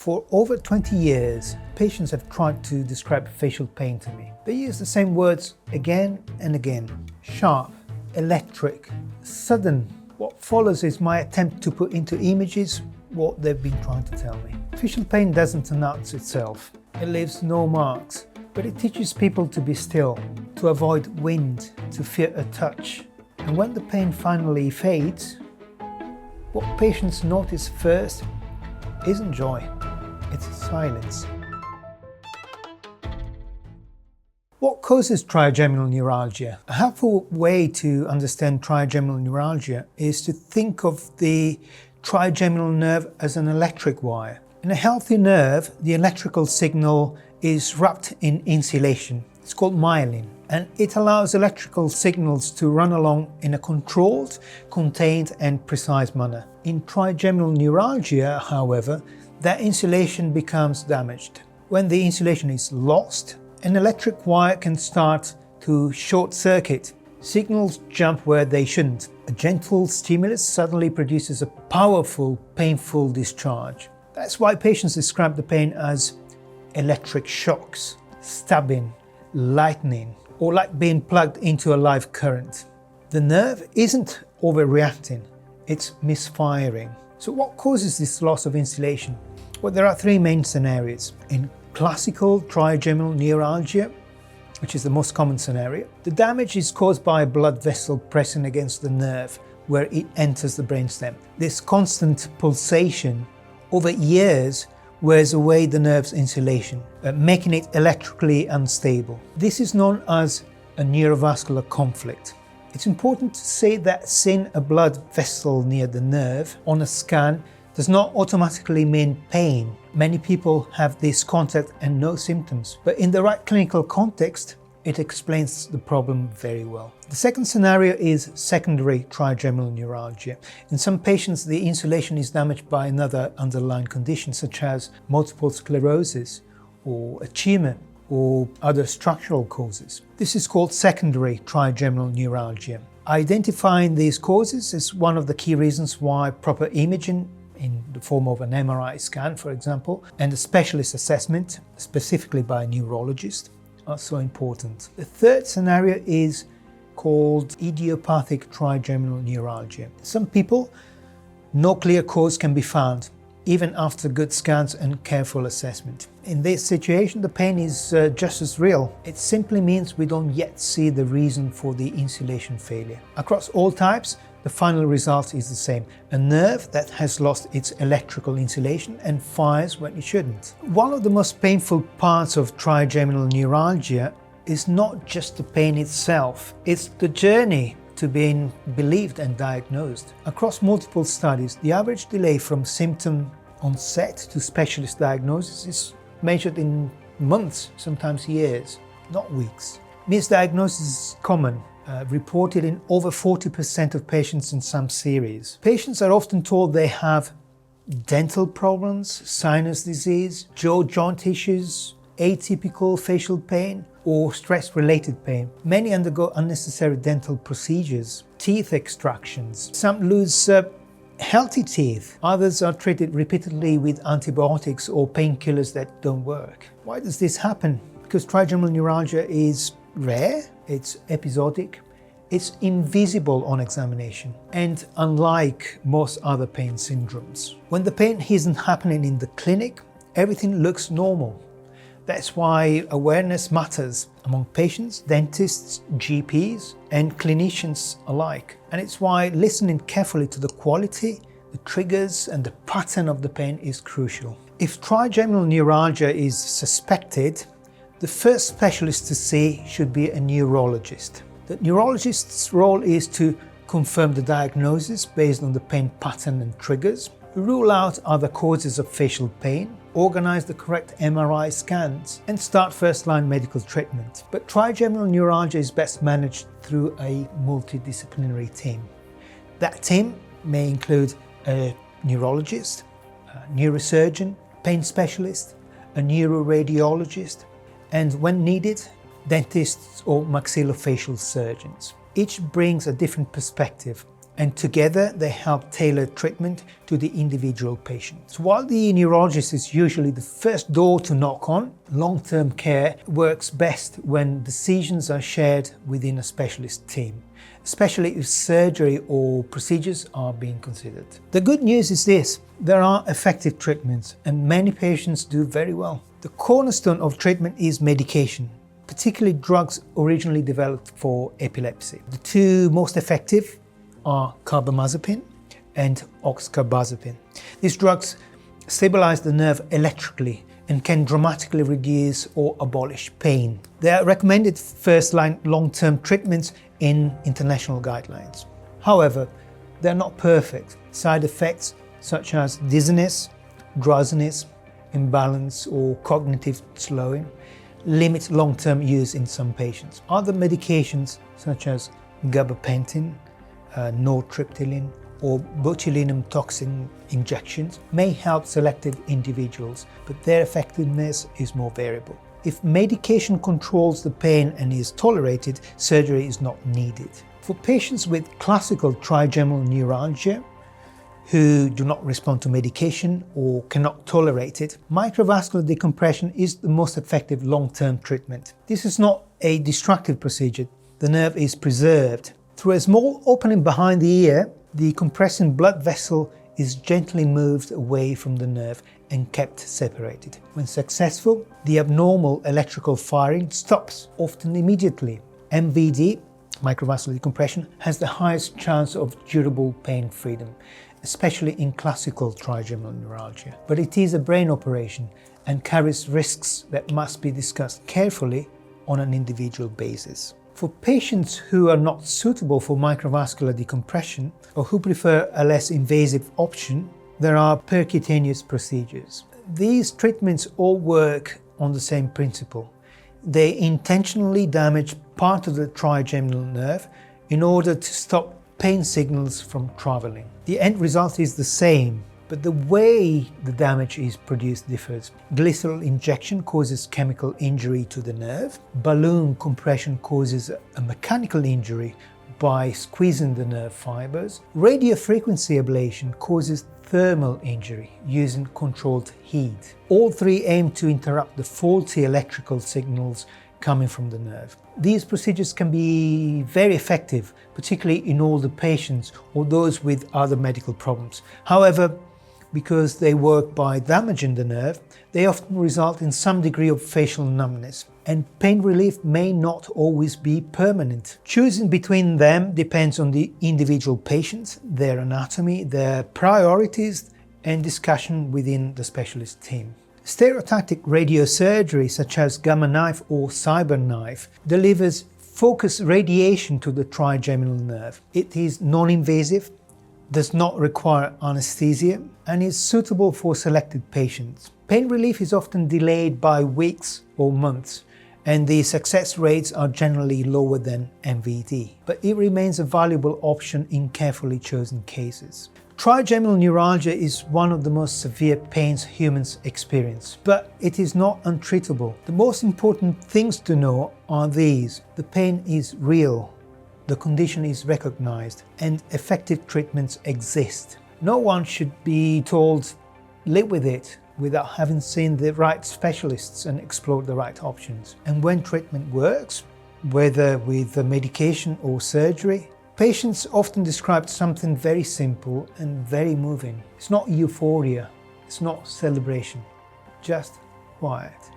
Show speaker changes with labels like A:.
A: For over 20 years, patients have tried to describe facial pain to me. They use the same words again and again. Sharp, electric, sudden. What follows is my attempt to put into images what they've been trying to tell me. Facial pain doesn't announce itself. It leaves no marks, but it teaches people to be still, to avoid wind, to fear a touch. And when the pain finally fades, what patients notice first isn't joy, it's silence. What causes trigeminal neuralgia? A helpful way to understand trigeminal neuralgia is to think of the trigeminal nerve as an electric wire. In a healthy nerve, the electrical signal is wrapped in insulation. It's called myelin, and it allows electrical signals to run along in a controlled, contained and precise manner. In trigeminal neuralgia, however, that insulation becomes damaged. When the insulation is lost, an electric wire can start to short circuit. Signals jump where they shouldn't. A gentle stimulus suddenly produces a powerful, painful discharge. That's why patients describe the pain as electric shocks, stabbing, lightning, or like being plugged into a live current. The nerve isn't overreacting, it's misfiring. So what causes this loss of insulation? Well, there are three main scenarios. In classical trigeminal neuralgia, which is the most common scenario, the damage is caused by a blood vessel pressing against the nerve where it enters the brainstem. This constant pulsation over years wears away the nerve's insulation, making it electrically unstable. This is known as a neurovascular conflict. It's important to say that seeing a blood vessel near the nerve on a scan does not automatically mean pain. Many people have this contact and no symptoms, but in the right clinical context, it explains the problem very well. The second scenario is secondary trigeminal neuralgia. In some patients, the insulation is damaged by another underlying condition, such as multiple sclerosis or a tumor or other structural causes. This is called secondary trigeminal neuralgia. Identifying these causes is one of the key reasons why proper imaging in the form of an MRI scan, for example, and a specialist assessment, specifically by a neurologist, are so important. The third scenario is called idiopathic trigeminal neuralgia. Some people, no clear cause can be found, even after good scans and careful assessment. In this situation, the pain is just as real. It simply means we don't yet see the reason for the insulation failure. Across all types, the final result is the same: a nerve that has lost its electrical insulation and fires when it shouldn't. One of the most painful parts of trigeminal neuralgia is not just the pain itself, it's the journey to being believed and diagnosed. Across multiple studies, the average delay from symptom onset to specialist diagnosis is measured in months, sometimes years, not weeks. Misdiagnosis is common. Reported in over 40% of patients in some series. Patients are often told they have dental problems, sinus disease, jaw joint issues, atypical facial pain, or stress-related pain. Many undergo unnecessary dental procedures, teeth extractions. Some lose healthy teeth. Others are treated repeatedly with antibiotics or painkillers that don't work. Why does this happen? Because trigeminal neuralgia is rare, it's episodic, it's invisible on examination, and unlike most other pain syndromes. When the pain isn't happening in the clinic, everything looks normal. That's why awareness matters among patients, dentists, GPs, and clinicians alike. And it's why listening carefully to the quality, the triggers, and the pattern of the pain is crucial. If trigeminal neuralgia is suspected, the first specialist to see should be a neurologist. The neurologist's role is to confirm the diagnosis based on the pain pattern and triggers, rule out other causes of facial pain, organize the correct MRI scans, and start first-line medical treatment. But trigeminal neuralgia is best managed through a multidisciplinary team. That team may include a neurologist, a neurosurgeon, pain specialist, a neuroradiologist, and when needed, dentists or maxillofacial surgeons. Each brings a different perspective, and together they help tailor treatment to the individual patient. So while the neurologist is usually the first door to knock on, long-term care works best when decisions are shared within a specialist team, especially if surgery or procedures are being considered. The good news is this: there are effective treatments and many patients do very well. The cornerstone of treatment is medication, particularly drugs originally developed for epilepsy. The two most effective are Carbamazepine and Oxcarbazepine. These drugs stabilize the nerve electrically and can dramatically reduce or abolish pain. They are recommended first-line long-term treatments in international guidelines. However, they are not perfect. Side effects such as dizziness, drowsiness, imbalance or cognitive slowing limit long-term use in some patients. Other medications such as gabapentin, nortriptyline or botulinum toxin injections may help selected individuals, but their effectiveness is more variable. If medication controls the pain and is tolerated, surgery is not needed. For patients with classical trigeminal neuralgia who do not respond to medication or cannot tolerate it, microvascular decompression is the most effective long-term treatment. This is not a destructive procedure. The nerve is preserved. Through a small opening behind the ear, the compressing blood vessel is gently moved away from the nerve and kept separated. When successful, the abnormal electrical firing stops, often immediately. MVD, microvascular decompression, has the highest chance of durable pain freedom, especially in classical trigeminal neuralgia. But it is a brain operation and carries risks that must be discussed carefully on an individual basis. For patients who are not suitable for microvascular decompression or who prefer a less invasive option, there are percutaneous procedures. These treatments all work on the same principle. They intentionally damage part of the trigeminal nerve in order to stop pain signals from traveling. The end result is the same, but the way the damage is produced differs. Glycerol injection causes chemical injury to the nerve. Balloon compression causes a mechanical injury by squeezing the nerve fibers. Radiofrequency ablation causes thermal injury using controlled heat. All three aim to interrupt the faulty electrical signals coming from the nerve. These procedures can be very effective, particularly in older patients or those with other medical problems. However, because they work by damaging the nerve, they often result in some degree of facial numbness, and pain relief may not always be permanent. Choosing between them depends on the individual patient, their anatomy, their priorities, and discussion within the specialist team. Stereotactic radiosurgery, such as gamma knife or CyberKnife, delivers focused radiation to the trigeminal nerve. It is non-invasive, does not require anesthesia, and is suitable for selected patients. Pain relief is often delayed by weeks or months, and the success rates are generally lower than MVD, but it remains a valuable option in carefully chosen cases. Trigeminal neuralgia is one of the most severe pains humans experience, but it is not untreatable. The most important things to know are these: the pain is real, the condition is recognized, and effective treatments exist. No one should be told, live with it, without having seen the right specialists and explored the right options. And when treatment works, whether with medication or surgery, patients often describe something very simple and very moving. It's not euphoria, it's not celebration, just quiet.